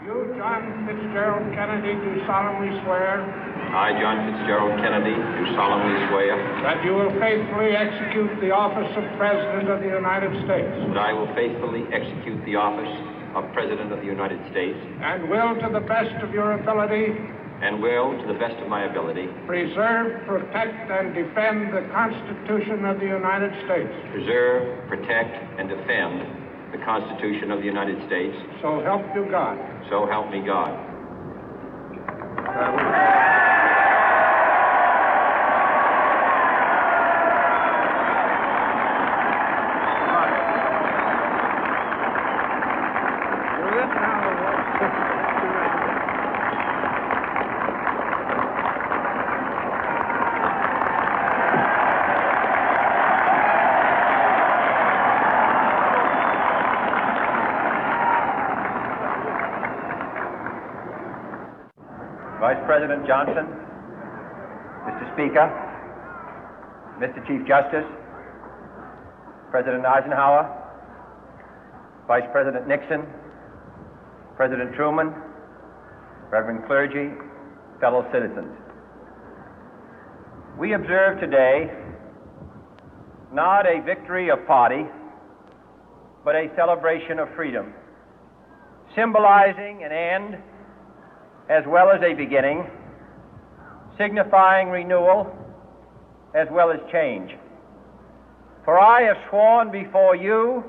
You, John Fitzgerald Kennedy, do solemnly swear I, John Fitzgerald Kennedy, do solemnly swear that you will faithfully execute the office of President of the United States that I will faithfully execute the office of President of the United States and will, to the best of your ability, and will, to the best of my ability, preserve, protect, and defend the Constitution of the United States. preserve, protect, and defend the Constitution of the United States. So help you God. So help me God. Vice President Johnson, Mr. Speaker, Mr. Chief Justice, President Eisenhower, Vice President Nixon, President Truman, Reverend clergy, fellow citizens. We observe today not a victory of party, but a celebration of freedom, symbolizing an end as well as a beginning, signifying renewal as well as change. For I have sworn before you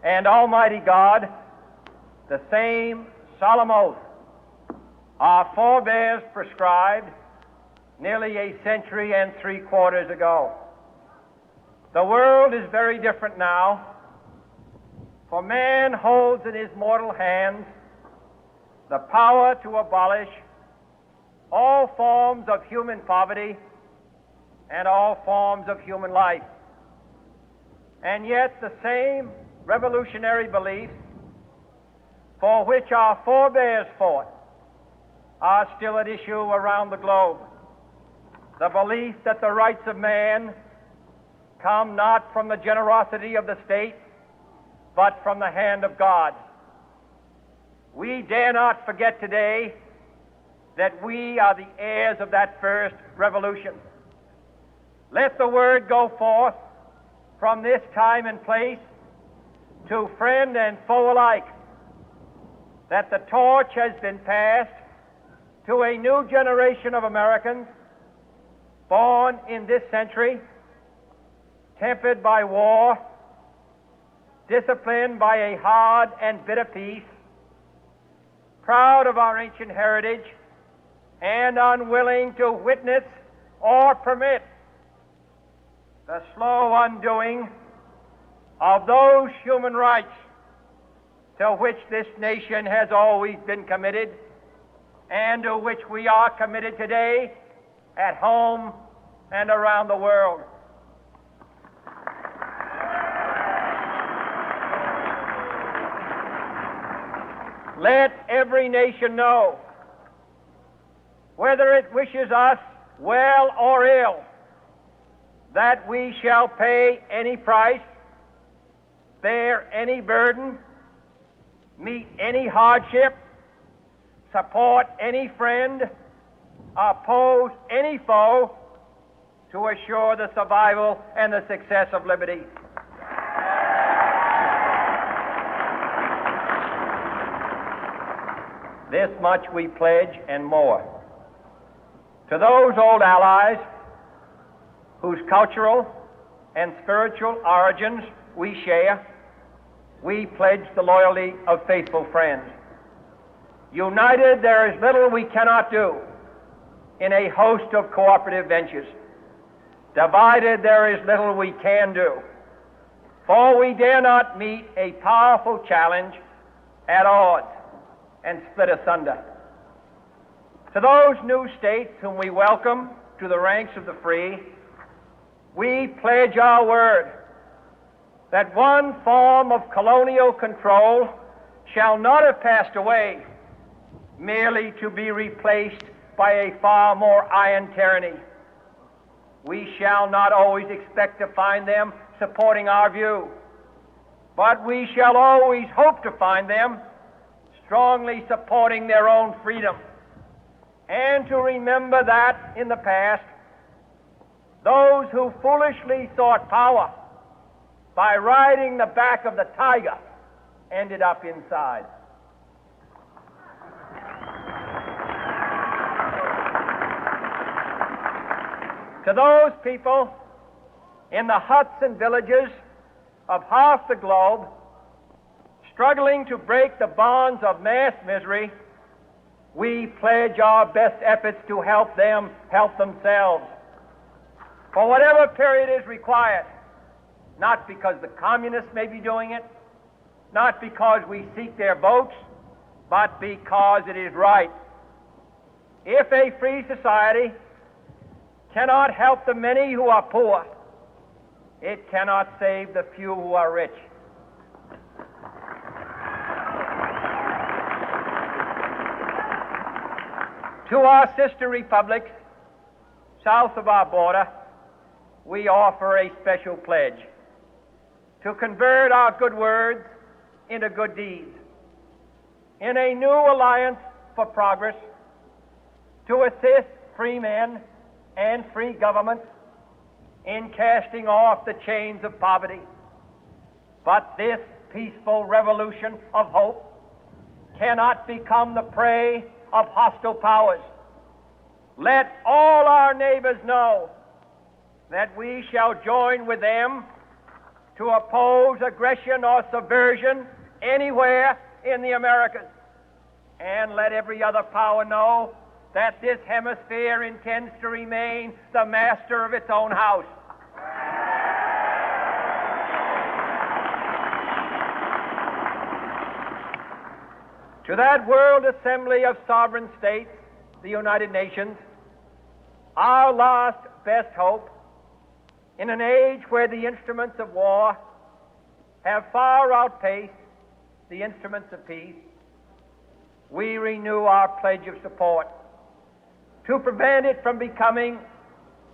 and Almighty God the same solemn oath our forebears prescribed nearly a century and 3/4 ago. The world is very different now, for man holds in his mortal hands the power to abolish all forms of human poverty and all forms of human life. And yet the same revolutionary beliefs for which our forebears fought are still at issue around the globe. The belief that the rights of man come not from the generosity of the state, but from the hand of God. We dare not forget today that we are the heirs of that first revolution. Let the word go forth from this time and place to friend and foe alike that the torch has been passed to a new generation of Americans born in this century, tempered by war, disciplined by a hard and bitter peace, proud of our ancient heritage, and unwilling to witness or permit the slow undoing of those human rights to which this nation has always been committed and to which we are committed today at home and around the world. Let every nation know, whether it wishes us well or ill, that we shall pay any price, bear any burden, meet any hardship, support any friend, oppose any foe to assure the survival and the success of liberty. This much we pledge and more. To those old allies whose cultural and spiritual origins we share, we pledge the loyalty of faithful friends. United, there is little we cannot do in a host of cooperative ventures. Divided, there is little we can do, for we dare not meet a powerful challenge at odds and split asunder. To those new states whom we welcome to the ranks of the free, we pledge our word that one form of colonial control shall not have passed away, merely to be replaced by a far more iron tyranny. We shall not always expect to find them supporting our view, but we shall always hope to find them strongly supporting their own freedom, and to remember that in the past, those who foolishly sought power by riding the back of the tiger ended up inside. To those people in the huts and villages of half the globe struggling to break the bonds of mass misery, we pledge our best efforts to help them help themselves for whatever period is required, not because the communists may be doing it, not because we seek their votes, but because it is right. If a free society cannot help the many who are poor, it cannot save the few who are rich. To our sister republics south of our border, we offer a special pledge to convert our good words into good deeds, in a new alliance for progress, to assist free men and free governments in casting off the chains of poverty. But this peaceful revolution of hope cannot become the prey of hostile powers. Let all our neighbors know that we shall join with them to oppose aggression or subversion anywhere in the Americas. And let every other power know that this hemisphere intends to remain the master of its own house. To that World Assembly of Sovereign States, the United Nations, our last best hope, in an age where the instruments of war have far outpaced the instruments of peace, we renew our pledge of support to prevent it from becoming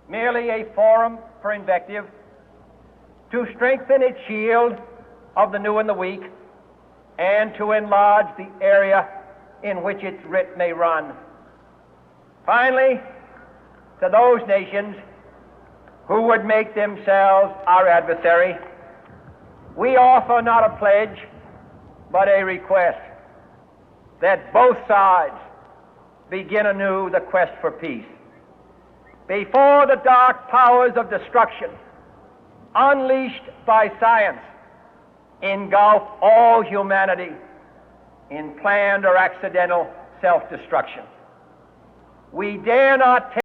merely a forum for invective, to strengthen its shield of the new and the weak, and to enlarge the area in which its writ may run. Finally, to those nations who would make themselves our adversary, we offer not a pledge, but a request that both sides begin anew the quest for peace. Before the dark powers of destruction, unleashed by science, engulf all humanity in planned or accidental self-destruction, we dare not take